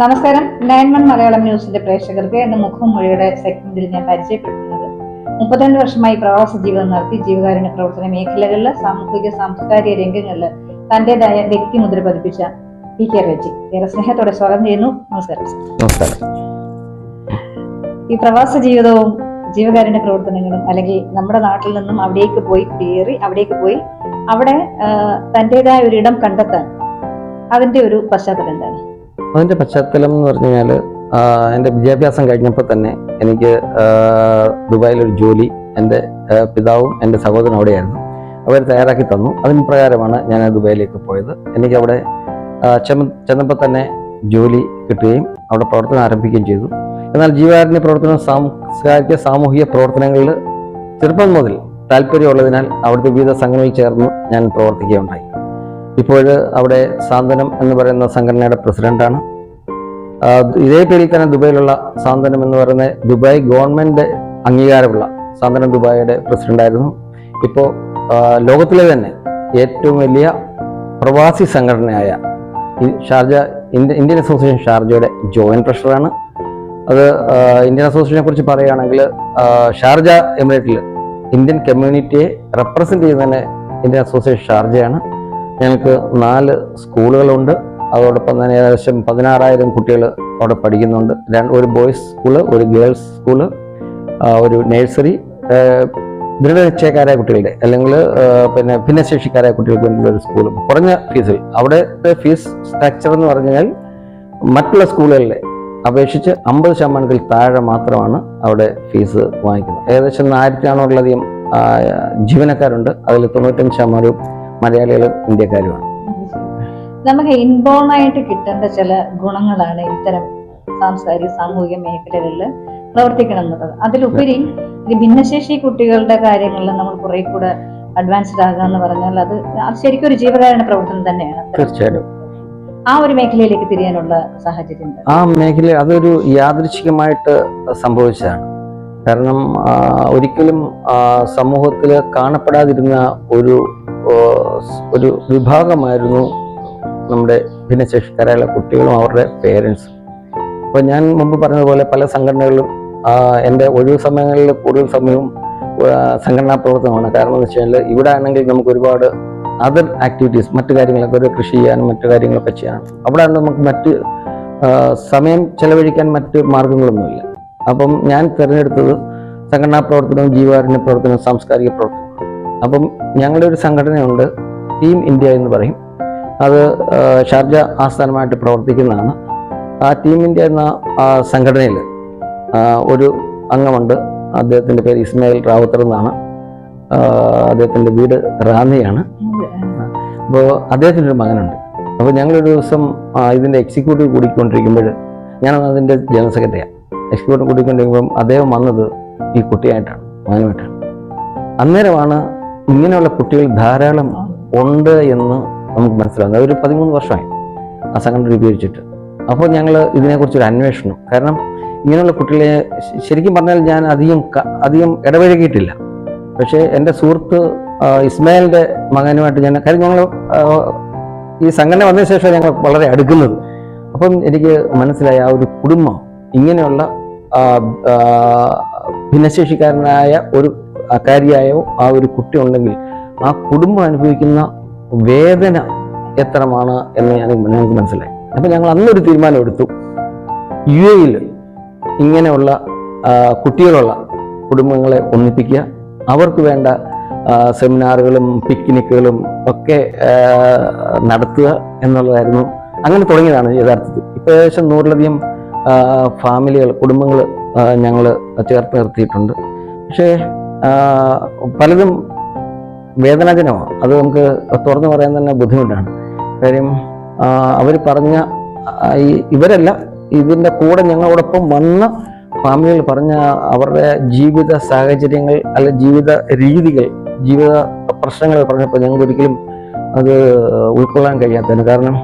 നമസ്കാരം. 9 മലയാളം ന്യൂസിന്റെ പ്രേക്ഷകർക്ക് എന്റെ മുഖംമൊഴിയുടെ സെഗ്മെന്റിൽ ഞാൻ പരിചയപ്പെടുത്തുന്നത് 32 വർഷമായി പ്രവാസ ജീവിതം നടത്തി ജീവകാരുണ്യ പ്രവർത്തന മേഖലകളിൽ സാമൂഹിക സാംസ്കാരിക രംഗങ്ങളിൽ തന്റേതായ വ്യക്തിമുദ്ര പതിപ്പിച്ച PK റെജി. ഏറെ സ്നേഹത്തോടെ സ്വാഗതം ചെയ്യുന്നു. നമസ്കാരം. നമസ്കാരം. ഈ പ്രവാസ ജീവിതവും ജീവകാരുണ്യ പ്രവർത്തനങ്ങളും അല്ലെങ്കിൽ നമ്മുടെ നാട്ടിൽ നിന്നും അവിടേക്ക് പോയി കുടിയേറി അവിടെ തന്റേതായ ഒരു ഇടം കണ്ടെത്താൻ അതിന്റെ ഒരു പശ്ചാത്തലം എന്താണ്? അതിൻ്റെ പശ്ചാത്തലം എന്ന് പറഞ്ഞു കഴിഞ്ഞാൽ എൻ്റെ വിദ്യാഭ്യാസം കഴിഞ്ഞപ്പോൾ തന്നെ എനിക്ക് ദുബായിലൊരു ജോലി എൻ്റെ പിതാവും എൻ്റെ സഹോദരനും അവിടെയായിരുന്നു. അവർ തയ്യാറാക്കി തന്നു. അതിന് പ്രകാരമാണ് ഞാൻ ദുബായിലേക്ക് പോയത്. എനിക്കവിടെ ചെന്നപ്പോൾ തന്നെ ജോലി കിട്ടുകയും അവിടെ പ്രവർത്തനം ആരംഭിക്കുകയും ചെയ്തു. എന്നാൽ ജീവകാരുണ്യ പ്രവർത്തനം സാമൂഹിക പ്രവർത്തനങ്ങളിൽ ചെറുപ്പം മുതൽ താല്പര്യമുള്ളതിനാൽ അവിടുത്തെ വിവിധ സംഘടനകളിൽ ചേർന്ന് ഞാൻ പ്രവർത്തിക്കുകയുണ്ടായി. ഇപ്പോൾ അവിടെ സാന്ത്വനം എന്ന് പറയുന്ന സംഘടനയുടെ പ്രസിഡന്റാണ്. ഇതേ പേരിൽ തന്നെ ദുബായിലുള്ള സാന്ത്വനം എന്ന് പറയുന്ന ദുബായ് ഗവൺമെന്റ് അംഗീകാരമുള്ള സാന്ത്വനം ദുബായിയുടെ പ്രസിഡന്റായിരുന്നു. ഇപ്പോൾ ലോകത്തിലെ തന്നെ ഏറ്റവും വലിയ പ്രവാസി സംഘടനയായ ഇന്ത്യൻ അസോസിയേഷൻ ഷാർജയുടെ ജോയിന്റ് ട്രഷററാണ്. അത് ഇന്ത്യൻ അസോസിയേഷനെ കുറിച്ച് പറയുകയാണെങ്കിൽ ഷാർജ എമിറേറ്റിൽ ഇന്ത്യൻ കമ്മ്യൂണിറ്റിയെ റെപ്രസെന്റ് ചെയ്യുന്നതന്നെ ഇന്ത്യൻ അസോസിയേഷൻ ഷാർജയാണ്. ഞങ്ങൾക്ക് 4 സ്കൂളുകളുണ്ട്. അതോടൊപ്പം തന്നെ ഏകദേശം 16,000 കുട്ടികൾ അവിടെ പഠിക്കുന്നുണ്ട്. ഒരു ബോയ്സ് സ്കൂള്, ഒരു ഗേൾസ് സ്കൂള്, ഒരു നഴ്സറി, ദൃഢനിശ്ചയക്കാരായ കുട്ടികളുടെ അല്ലെങ്കിൽ പിന്നെ ഭിന്നശേഷിക്കാരായ കുട്ടികൾക്ക് വേണ്ടിയുള്ള ഒരു സ്കൂളും കുറഞ്ഞ ഫീസിൽ. അവിടുത്തെ ഫീസ് സ്ട്രക്ചർ എന്ന് പറഞ്ഞാൽ മറ്റുള്ള സ്കൂളുകളിലെ അപേക്ഷിച്ച് 50% താഴെ മാത്രമാണ് അവിടെ ഫീസ് വാങ്ങിക്കുന്നത്. ഏകദേശം 1400-ലധികം ജീവനക്കാരുണ്ട്. അതിൽ 95% മലയാളികളും ഇന്ത്യക്കാരുമാണ്. നമുക്ക് ഇൻബോൺ ആയിട്ട് കിട്ടേണ്ട ചില ഗുണങ്ങളാണ് ഇത്തരം സാമൂഹിക മേഖലകളിൽ പ്രവർത്തിക്കണം എന്നുള്ളത്. അതിലുപരി ഭിന്നശേഷി കുട്ടികളുടെ കാര്യങ്ങളിൽ നമ്മൾ കുറെ കൂടെ അഡ്വാൻസ്ഡ് ആകാന്ന് പറഞ്ഞാൽ അത് ശരിക്കും ഒരു ജീവകാരുണ്യ പ്രവർത്തനം തന്നെയാണ്. തീർച്ചയായിട്ടും ആ ഒരു മേഖലയിലേക്ക് തിരിയാനുള്ള സാഹചര്യം ആ മേഖല അതൊരു യാദൃച്ഛികമായിട്ട് സംഭവിച്ചതാണ്. കാരണം ഒരിക്കലും സമൂഹത്തിൽ കാണപ്പെടാതിരുന്ന ഒരു വിഭാഗമായിരുന്നു നമ്മുടെ ഭിന്നശേഷിക്കാരായ കുട്ടികളും അവരുടെ പേരൻസും. അപ്പോൾ ഞാൻ മുമ്പ് പറഞ്ഞതുപോലെ പല സംഘടനകളിലും എൻ്റെ ഒഴിവ് സമയങ്ങളിൽ കൂടുതൽ സമയവും സംഘടനാ പ്രവർത്തനമാണ്. കാരണം എന്ന് വെച്ച് കഴിഞ്ഞാൽ ഇവിടെ ആണെങ്കിൽ നമുക്ക് ഒരുപാട് അതർ ആക്ടിവിറ്റീസ്, മറ്റു കാര്യങ്ങളൊക്കെ, ഒരു കൃഷി ചെയ്യാനും മറ്റു കാര്യങ്ങളൊക്കെ ചെയ്യാനും അവിടെ നമുക്ക് മറ്റ് സമയം ചെലവഴിക്കാൻ മറ്റ് മാർഗങ്ങളൊന്നുമില്ല. അപ്പം ഞാൻ തിരഞ്ഞെടുത്തത് സംഘടനാ പ്രവർത്തനവും ജീവകാരുണ്യ പ്രവർത്തനവും സാംസ്കാരിക പ്രവർത്തനവും. അപ്പം ഞങ്ങളുടെ ഒരു സംഘടനയുണ്ട്, ടീം ഇന്ത്യ എന്ന് പറയും. അത് ഷാർജ ആസ്ഥാനമായിട്ട് പ്രവർത്തിക്കുന്നതാണ്. ആ ടീം ഇന്ത്യ എന്ന സംഘടനയിൽ ഒരു അംഗമുണ്ട്. അദ്ദേഹത്തിൻ്റെ പേര് ഇസ്മായിൽ റാവുത്തർ എന്നാണ്. അദ്ദേഹത്തിൻ്റെ വീട് റാന്നിയാണ്. അപ്പോൾ അദ്ദേഹത്തിൻ്റെ ഒരു മകനുണ്ട്. അപ്പോൾ ഞങ്ങളൊരു ദിവസം ഇതിൻ്റെ എക്സിക്യൂട്ടീവ് കൂടിക്കൊണ്ടിരിക്കുമ്പോൾ, ഞാൻ അതിൻ്റെ ജനറൽ സെക്രട്ടറിയാണ്. എക്സിക്യൂട്ടീവ് കൂടിക്കൊണ്ടിരിക്കുമ്പം അദ്ദേഹം വന്നത് ഈ കുട്ടിയായിട്ടാണ്, മകനുമായിട്ടാണ്. അന്നേരമാണ് ഇങ്ങനെയുള്ള കുട്ടികൾ ധാരാളം ഉണ്ട് എന്ന് നമുക്ക് മനസ്സിലാകുന്നത്. ഒരു 13 വർഷമായി ആ സംഘടന രൂപീകരിച്ചിട്ട്. അപ്പോൾ ഞങ്ങൾ ഇതിനെക്കുറിച്ചൊരു അന്വേഷണം, കാരണം ഇങ്ങനെയുള്ള കുട്ടികളെ ശരിക്കും പറഞ്ഞാൽ ഞാൻ അധികം ഇടപഴകിയിട്ടില്ല. പക്ഷേ എൻ്റെ സുഹൃത്ത് ഇസ്മായിലിൻ്റെ മകനുമായിട്ട് കാര്യം ഞങ്ങൾ ഈ സംഘടന വന്നതിന് ശേഷം ഞങ്ങൾ വളരെ അടുക്കുന്നത്. അപ്പം എനിക്ക് മനസ്സിലായ ആ ഒരു കുടുംബം, ഇങ്ങനെയുള്ള ഭിന്നശേഷിക്കാരനായ ഒരു കാര്യായോ ആ ഒരു കുട്ടി ഉണ്ടെങ്കിൽ ആ കുടുംബം അനുഭവിക്കുന്ന വേദന എത്രമാണ് എന്ന് ഞങ്ങൾക്ക് മനസ്സിലായി. അപ്പം ഞങ്ങൾ അന്നൊരു തീരുമാനം എടുത്തു, UAE-ൽ ഇങ്ങനെയുള്ള കുട്ടികളുള്ള കുടുംബങ്ങളെ ഒന്നിപ്പിക്കുക, അവർക്ക് വേണ്ട സെമിനാറുകളും പിക്നിക്കുകളും ഒക്കെ നടത്തുക എന്നുള്ളതായിരുന്നു. അങ്ങനെ തുടങ്ങിയതാണ് യഥാർത്ഥത്തിൽ. ഇപ്പോൾ ഏകദേശം 100-ലധികം കുടുംബങ്ങൾ ഞങ്ങൾ ചേർത്ത് നിർത്തിയിട്ടുണ്ട്. പക്ഷേ പലതും വേദനാജനമാണ്. അത് നമുക്ക് തുറന്നു പറയാൻ തന്നെ ബുദ്ധിമുട്ടാണ്. കാര്യം അവർ പറഞ്ഞ ഇവരല്ല, ഇതിൻ്റെ കൂടെ ഞങ്ങളോടൊപ്പം വന്ന ഫാമിലികൾ പറഞ്ഞ അവരുടെ ജീവിത സാഹചര്യങ്ങൾ അല്ലെ ജീവിത രീതികൾ, ജീവിത പ്രശ്നങ്ങൾ പറഞ്ഞപ്പോൾ ഞങ്ങൾക്ക് ഒരിക്കലും അത് ഉൾക്കൊള്ളാൻ കഴിയാത്തതിന്. കാരണം